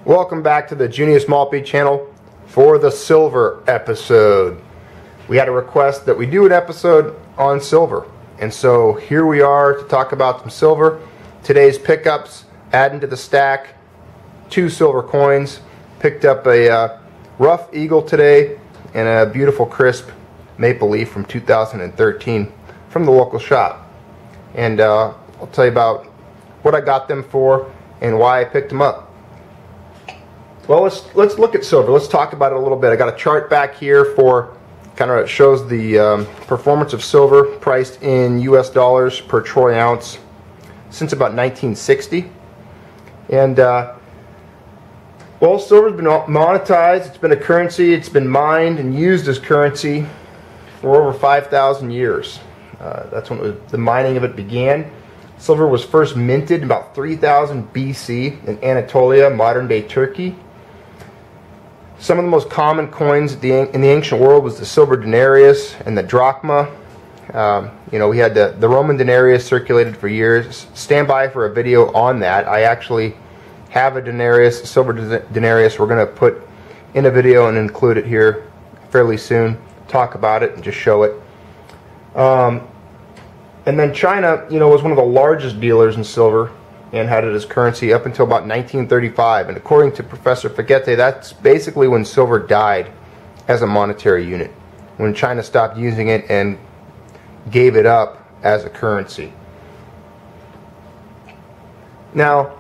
Welcome back to the Junior Small P channel for the silver episode. We had a request that we do an episode on silver, and so here we are to talk about some silver. Today's pickups, adding to the stack, 2 silver coins. Picked up a rough eagle today and a beautiful crisp maple leaf from 2013 from the local shop. And I'll tell you about what I got them for and why I picked them up. Well, let's look at silver. Let's talk about it a little bit. I got a chart back here for kind of shows the performance of silver priced in US dollars per troy ounce since about 1960. And well, silver's been monetized. It's been a currency. It's been mined and used as currency for over 5,000 years. That's when the mining of it began. Silver was first minted in about 3000 BC in Anatolia, modern-day Turkey. Some of the most common coins in the ancient world was the silver denarius and the drachma. We had the Roman denarius circulated for years. Stand by for a video on that. I actually have a denarius, a silver denarius. We're going to put in a video and include it here fairly soon. Talk about it and just show it. And then China, was one of the largest dealers in silver and had it as currency up until about 1935. And according to Professor Fagete, that's basically when silver died as a monetary unit, when China stopped using it and gave it up as a currency. Now,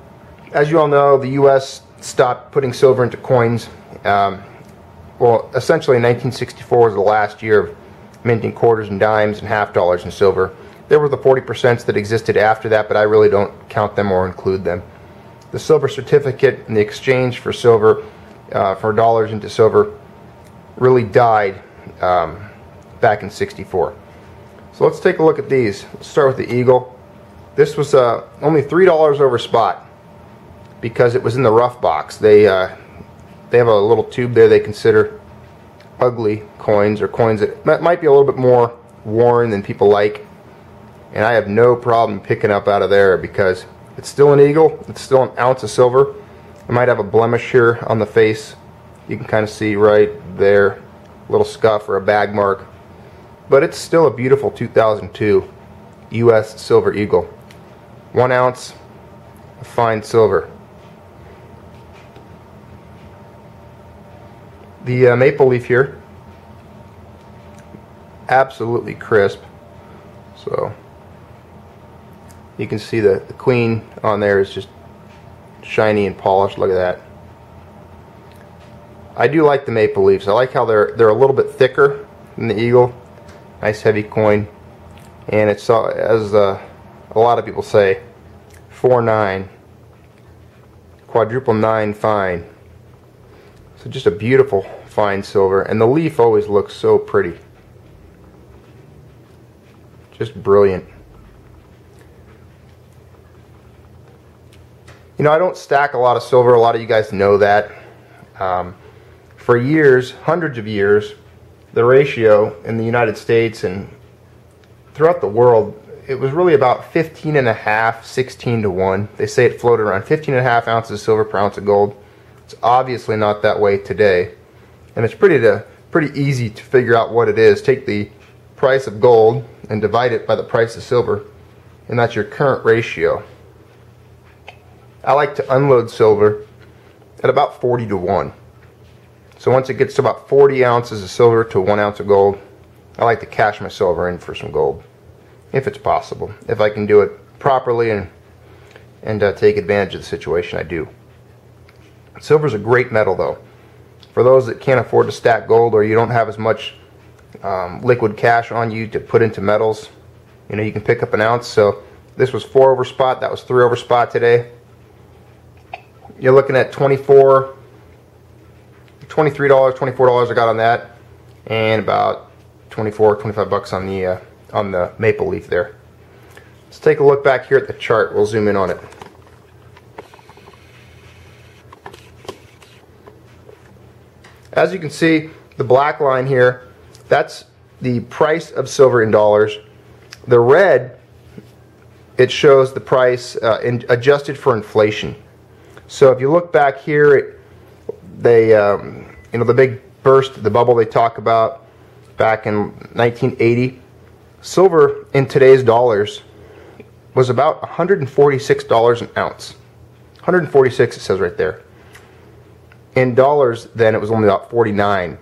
as you all know, the U.S. stopped putting silver into coins. Well, essentially 1964 was the last year of minting quarters and dimes and half dollars in silver. There were the 40% that existed after that, but I really don't count them or include them. The silver certificate and the exchange for silver, for dollars into silver, really died back in '64. So let's take a look at these. Let's start with the eagle. This was only $3 over spot because it was in the rough box. They have a little tube there they consider ugly coins, or coins that might be a little bit more worn than people like. And I have no problem picking up out of there because it's still an eagle. It's still an ounce of silver. I might have a blemish here on the face. You can kind of see right there, a little scuff or a bag mark. But it's still a beautiful 2002 US silver eagle. 1 ounce of fine silver. The maple leaf here, absolutely crisp. So you can see the queen on there is just shiny and polished. Look at that. I do like the maple leaves. I like how they're a little bit thicker than the eagle. Nice heavy coin, and it's as a lot of people say, 4.9, quadruple 9 fine. So just a beautiful fine silver, and the leaf always looks so pretty. Just brilliant. I don't stack a lot of silver. A lot of you guys know that. For years, hundreds of years, the ratio in the United States and throughout the world, it was really about 15.5, 16 to 1. They say it floated around 15.5 ounces of silver per ounce of gold. It's obviously not that way today, and it's pretty easy to figure out what it is. Take the price of gold and divide it by the price of silver, and that's your current ratio. I like to unload silver at about 40 to 1. So once it gets to about 40 ounces of silver to 1 ounce of gold, I like to cash my silver in for some gold, if it's possible. If I can do it properly and take advantage of the situation, I do. Silver's a great metal, though. For those that can't afford to stack gold, or you don't have as much liquid cash on you to put into metals, you can pick up an ounce. So this was 4 over spot. That was 3 over spot today. You're looking at $23, $24 I got on that, and about 25 bucks on the maple leaf there. Let's take a look back here at the chart. We'll zoom in on it. As you can see, the black line here, that's the price of silver in dollars. The red, it shows the price adjusted for inflation. So if you look back here, the big burst, the bubble they talk about back in 1980, silver in today's dollars was about $146 an ounce. 146 it says right there. In dollars then it was only about 49.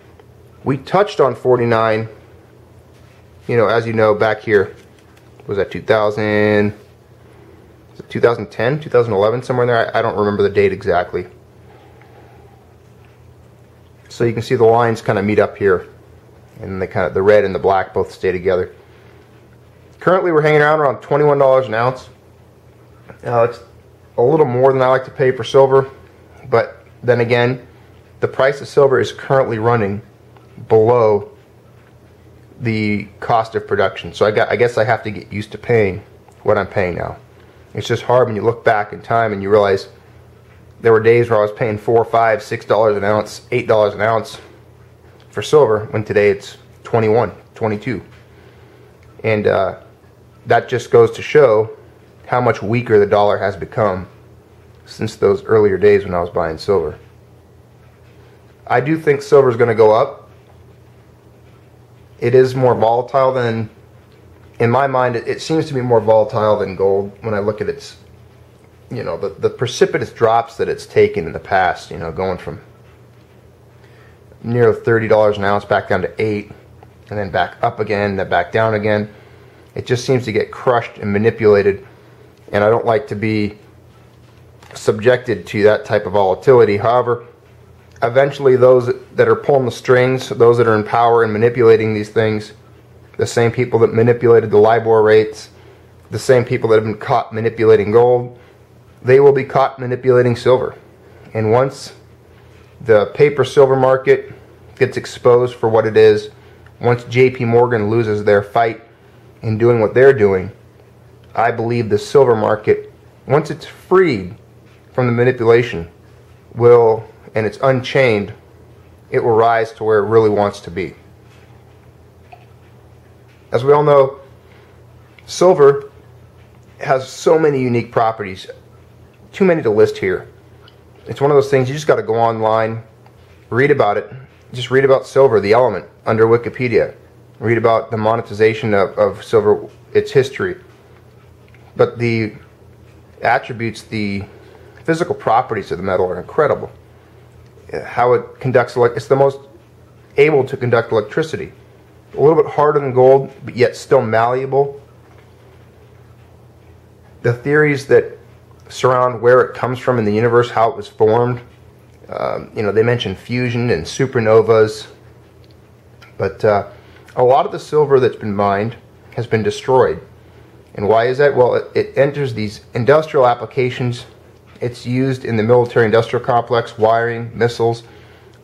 We touched on 49, as you know, back here. Was that 2010, 2011, somewhere in there? I don't remember the date exactly. So you can see the lines kind of meet up here, and the red and the black both stay together. Currently we're hanging around $21 an ounce. It's a little more than I like to pay for silver, but then again, the price of silver is currently running below the cost of production. So I guess I have to get used to paying what I'm paying now. It's just hard when you look back in time and you realize there were days where I was paying $4, $5, $6 an ounce, $8 an ounce for silver, when today it's 21, 22. And that just goes to show how much weaker the dollar has become since those earlier days when I was buying silver. I do think silver is going to go up. It is more volatile than, in my mind, it seems to be more volatile than gold when I look at its, the precipitous drops that it's taken in the past, going from near $30 an ounce back down to $8, and then back up again, then back down again. It just seems to get crushed and manipulated, and I don't like to be subjected to that type of volatility. However, eventually those that are pulling the strings, those that are in power and manipulating these things, the same people that manipulated the LIBOR rates, the same people that have been caught manipulating gold, they will be caught manipulating silver. And once the paper silver market gets exposed for what it is, once JP Morgan loses their fight in doing what they're doing, I believe the silver market, once it's freed from the manipulation, and it's unchained, it will rise to where it really wants to be. As we all know, silver has so many unique properties, too many to list here. It's one of those things you just got to go online, read about it. Just read about silver, the element, under Wikipedia. Read about the monetization of silver, its history. But the attributes, the physical properties of the metal are incredible. How it conducts, it's the most able to conduct electricity. A little bit harder than gold, but yet still malleable. The theories that surround where it comes from in the universe, how it was formed. They mention fusion and supernovas. But a lot of the silver that's been mined has been destroyed. And why is that? Well, it enters these industrial applications. It's used in the military-industrial complex, wiring, missiles.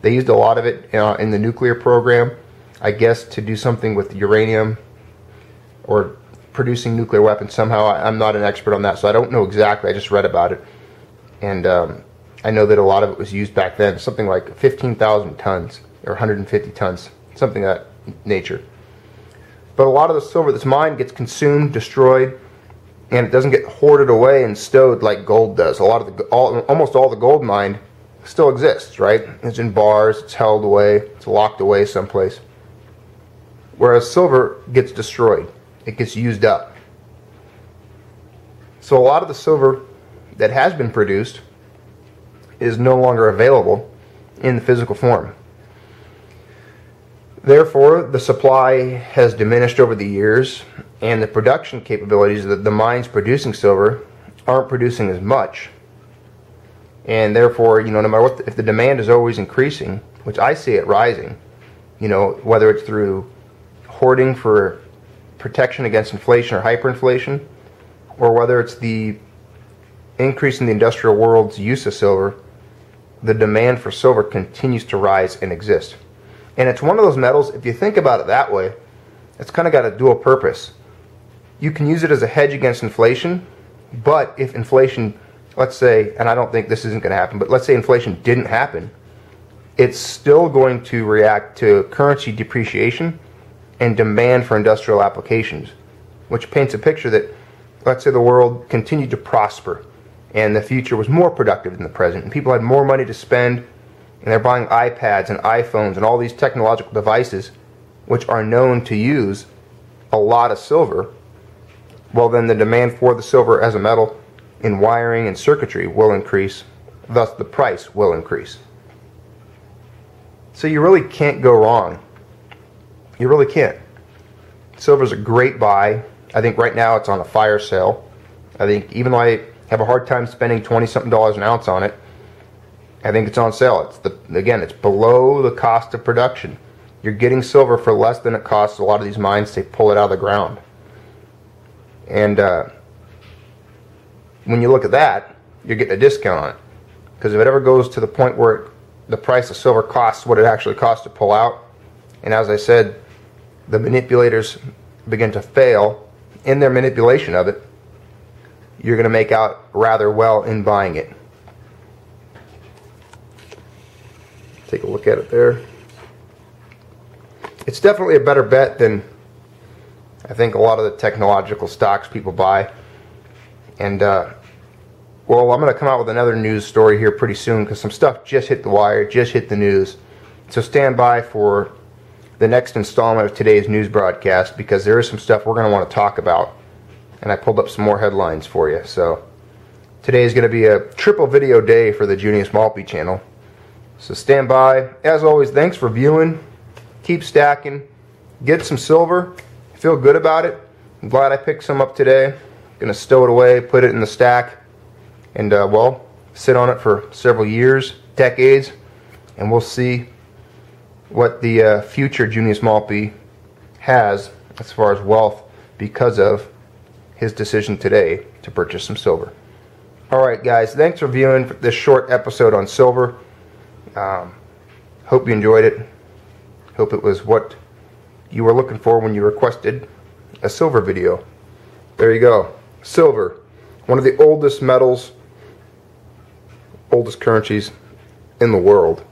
They used a lot of it in the nuclear program, I guess, to do something with uranium or producing nuclear weapons somehow. I'm not an expert on that, so I don't know exactly. I just read about it. And I know that a lot of it was used back then, something like 15,000 tons or 150 tons, something of that nature. But a lot of the silver that's mined gets consumed, destroyed, and it doesn't get hoarded away and stowed like gold does. Almost all the gold mined still exists, right? It's in bars, it's held away, it's locked away someplace. Whereas silver gets destroyed, it gets used up. So a lot of the silver that has been produced is no longer available in the physical form. Therefore, the supply has diminished over the years, and the production capabilities of the mines producing silver aren't producing as much. And therefore, no matter what, if the demand is always increasing, which I see it rising, whether it's through hoarding for protection against inflation or hyperinflation, or whether it's the increase in the industrial world's use of silver, the demand for silver continues to rise and exist. And it's one of those metals, if you think about it that way, it's kind of got a dual purpose. You can use it as a hedge against inflation, but if inflation, let's say, and I don't think this isn't going to happen, but let's say inflation didn't happen, it's still going to react to currency depreciation and demand for industrial applications, which paints a picture that, let's say, the world continued to prosper and the future was more productive than the present, and people had more money to spend, and they're buying iPads and iPhones and all these technological devices which are known to use a lot of silver, well, then the demand for the silver as a metal in wiring and circuitry will increase, thus the price will increase. So you really can't go wrong. You really can't. Silver's a great buy. I think right now it's on a fire sale. I think even though I have a hard time spending $20-something an ounce on it, I think it's on sale. It's below the cost of production. You're getting silver for less than it costs a lot of these mines to pull it out of the ground. And when you look at that, you're getting a discount on it. Because if it ever goes to the point where the price of silver costs what it actually costs to pull out, and as I said, the manipulators begin to fail in their manipulation of it, you're going to make out rather well in buying it. Take a look at it there. It's definitely a better bet than I think a lot of the technological stocks people buy. And well, I'm going to come out with another news story here pretty soon because some stuff just hit the wire, just hit the news. So stand by for the next installment of today's news broadcast because there is some stuff we're going to want to talk about. And I pulled up some more headlines for you. So today is going to be a triple video day for the Junius Maltby channel. So stand by. As always, thanks for viewing. Keep stacking. Get some silver. Feel good about it. I'm glad I picked some up today. Going to stow it away, put it in the stack, and well, sit on it for several years, decades, and we'll see what the future Junius Maltby has as far as wealth because of his decision today to purchase some silver. Alright guys, thanks for viewing this short episode on silver. Hope you enjoyed it. Hope it was what you were looking for when you requested a silver video. There you go. Silver, one of the oldest metals, oldest currencies in the world.